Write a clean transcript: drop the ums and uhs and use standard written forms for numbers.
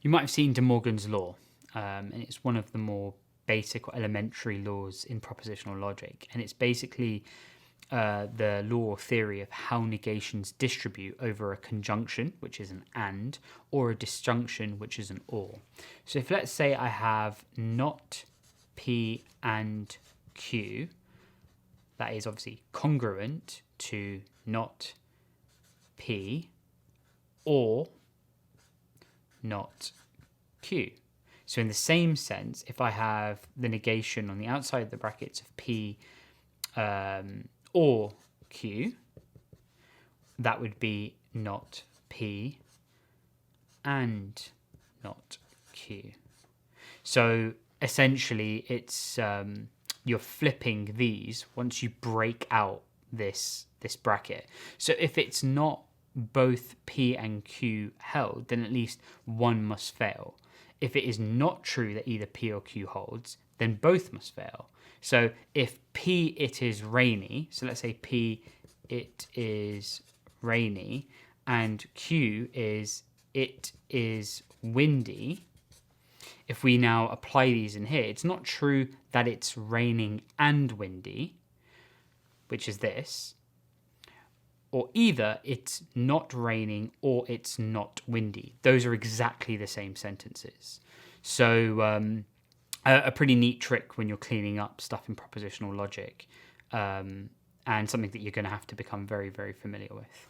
You might have seen De Morgan's law, and it's one of the more basic or elementary laws in propositional logic. And it's basically the law or theory of how negations distribute over a conjunction, which is an and, or a disjunction, which is an or. So if let's say I have not P and Q, that is obviously congruent to not P or not Q. So in the same sense, if I have the negation on the outside of the brackets of P or Q, that would be not P and not Q. So essentially it's you're flipping these once you break out this bracket. So if it's not both P and Q held, then at least one must fail. If it is not true that either P or Q holds, then both must fail. So if P, it is rainy, so let's say P, it is rainy, and Q is, it is windy, if we now apply these in here, it's not true that it's raining and windy, which is this, or either it's not raining or it's not windy. Those are exactly the same sentences. So a pretty neat trick when you're cleaning up stuff in propositional logic, and something that you're going to have to become very, very familiar with.